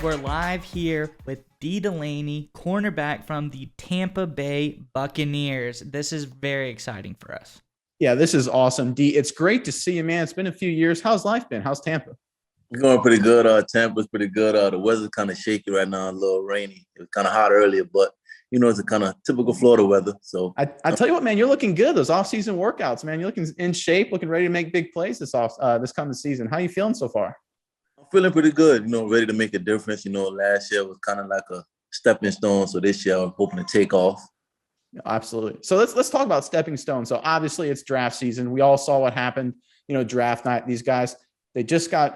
We're live here with Dee Delaney, cornerback from the Tampa Bay Buccaneers. This is very exciting for us. Yeah, this is awesome. Dee, it's great to see you, man. It's been a few years. How's life been? How's Tampa? It's going pretty good. Tampa's pretty good. The weather's kind of shaky right now, a little rainy. It was kind of hot earlier, but, it's a kind of typical Florida weather. So I tell you what, man, you're looking good. Those off-season workouts, man. You're looking in shape, looking ready to make big plays this coming season. How are you feeling so far? I'm feeling pretty good, ready to make a difference. Last year was kind of like a stepping stone. So this year I'm hoping to take off. Absolutely. So let's talk about stepping stones. So obviously it's draft season. We all saw what happened, draft night. These guys, they just got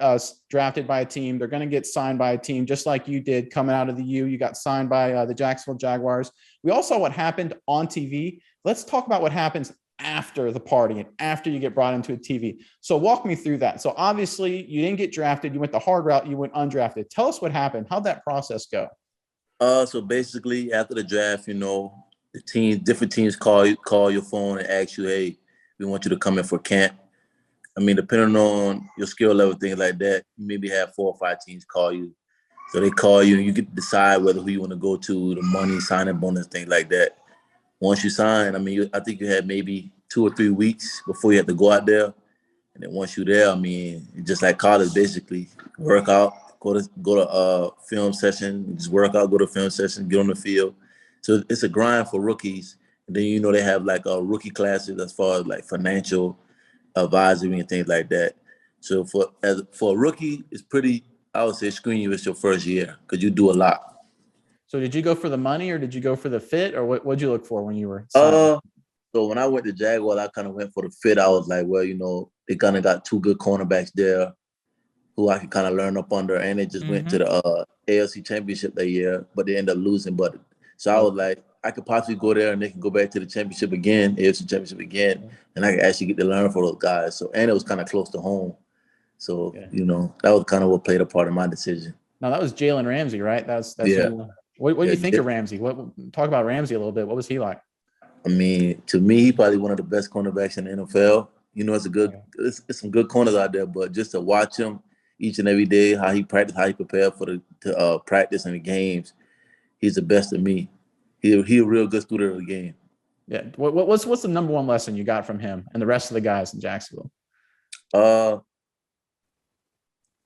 drafted by a team. They're going to get signed by a team, just like you did coming out of the U. You got signed by the Jacksonville Jaguars. We all saw what happened on TV. Let's talk about what happens after the party and after you get brought into a TV. So walk me through that. So obviously you didn't get drafted. You went the hard route. You went undrafted. Tell us what happened. How'd that process go? So basically after the draft, different teams call your phone and ask you, hey, we want you to come in for camp. Depending on your skill level, things like that, you maybe have 4 or 5 teams call you. So they call you and you get to decide whether who you want to go to, the money, signing bonus, things like that. Once you sign, I think you had maybe 2 or 3 weeks before you had to go out there. And then once you're there, it's just like college, basically. Work out, go to film session, just work out, go to film session, get on the field. So it's a grind for rookies. And then, they have like rookie classes as far as like financial advisory and things like that. So for a rookie, it's pretty, I would say, screen you. It's your first year because you do a lot. So did you go for the money or did you go for the fit, or what'd you look for when you were signing? So when I went to Jaguars, I kind of went for the fit. I was like, well, they kind of got 2 good cornerbacks there who I could kind of learn up under, and they just went to the AFC Championship that year, but they ended up losing. So I was like, I could possibly go there and they can go back to the championship again, AFC Championship again, and I could actually get to learn for those guys. So, and it was kind of close to home. So, that was kind of what played a part in my decision. Now that was Jalen Ramsey, right? That's yeah. What do you think of Ramsey? Talk about Ramsey a little bit. What was he like? To me, he probably one of the best cornerbacks in the NFL. It's some good corners out there, but just to watch him each and every day, how he practiced, how he prepared for the practice and the games, he's the best of me. He a real good student of the game. Yeah. What's the number one lesson you got from him and the rest of the guys in Jacksonville?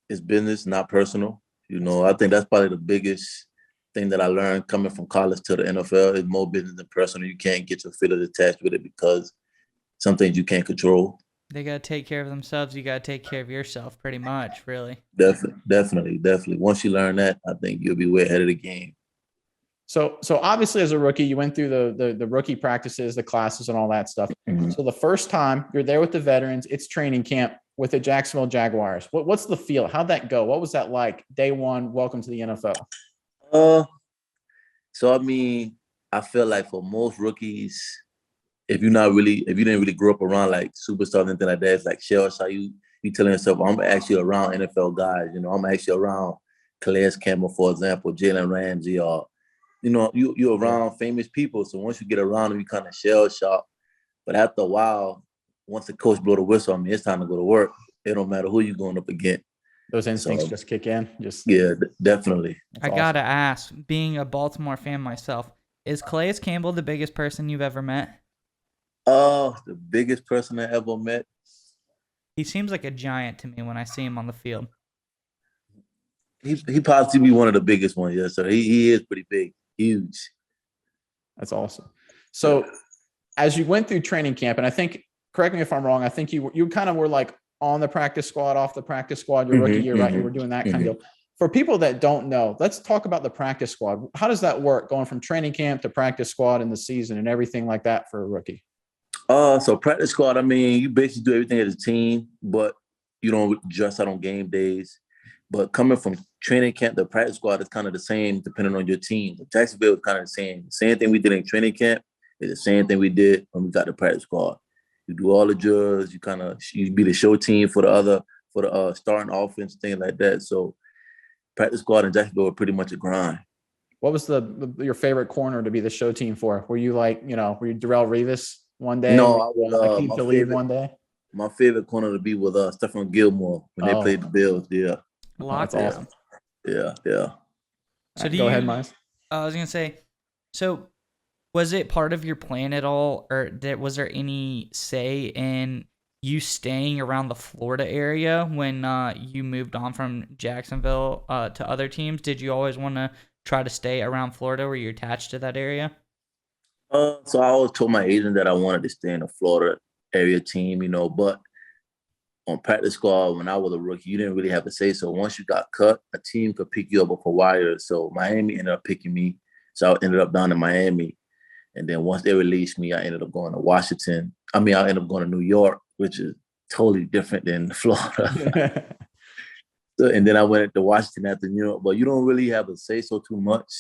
It's business, not personal. I think that's probably the biggest thing that I learned coming from college to the NFL is more business than personal. You can't get your feelings attached with it because some things you can't control. They got to take care of themselves. You got to take care of yourself pretty much, really. Definitely. Once you learn that, I think you'll be way ahead of the game. So obviously as a rookie, you went through the rookie practices, the classes and all that stuff. Mm-hmm. So the first time you're there with the veterans, it's training camp with the Jacksonville Jaguars. What's the feel? How'd that go? What was that like? Day one, welcome to the NFL. I feel like for most rookies, if you didn't really grow up around like superstars and anything like that, it's like shell shock. You telling yourself, I'm actually around NFL guys. I'm actually around Calais Campbell, for example, Jalen Ramsey, or you're around famous people. So once you get around them, you kind of shell shock. But after a while, once the coach blow the whistle, it's time to go to work. It don't matter who you're going up against. Those instincts just kick in. Definitely. I gotta ask, being a Baltimore fan myself, is Calais Campbell the biggest person you've ever met? The biggest person I ever met. He seems like a giant to me when I see him on the field. He possibly be one of the biggest ones, yes, sir. He is pretty big, huge. That's awesome. So as you went through training camp, and I think, correct me if I'm wrong, I think you kind of were like on the practice squad, off the practice squad, your rookie year, right? You were doing that kind of deal. For people that don't know, let's talk about the practice squad. How does that work, going from training camp to practice squad in the season and everything like that for a rookie? So practice squad, you basically do everything as a team, but you don't dress out on game days. But coming from training camp, the practice squad is kind of the same depending on your team. Jacksonville is kind of the same. Same thing we did in training camp is the same thing we did when we got the practice squad. You do all the drills. You be the show team for the starting offense, things like that. So practice squad in Jacksonville were pretty much a grind. What was your favorite corner to be the show team for? Were you were you Darrelle Revis one day? No, I was Akeem Talib one day. My favorite corner to be with Stephon Gilmore when they played the Bills. Yeah. That's awesome. Yeah. So Go ahead, Miles. I was gonna say, so was it part of your plan at all, or was there any say in you staying around the Florida area when you moved on from Jacksonville to other teams? Did you always want to try to stay around Florida? Were you attached to that area? So I always told my agent that I wanted to stay in the Florida area team, but on practice squad, when I was a rookie, you didn't really have to say so. Once you got cut, a team could pick you up off a wire. So Miami ended up picking me. So I ended up down in Miami. And then once they released me, I ended up going to Washington. I ended up going to New York, which is totally different than Florida. And then I went to Washington after New York. But you don't really have to say so too much.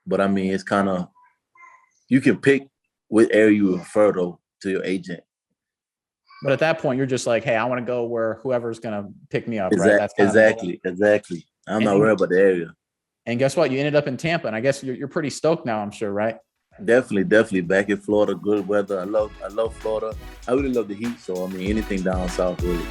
But it's kind of, you can pick what area you refer to your agent. But at that point, you're just like, hey, I want to go where whoever's going to pick me up, right? That's exactly. I'm not worried about the area. And guess what? You ended up in Tampa, and I guess you're pretty stoked now, I'm sure, right? Definitely. Back in Florida, good weather. I love Florida. I really love the heat, so anything down south, really.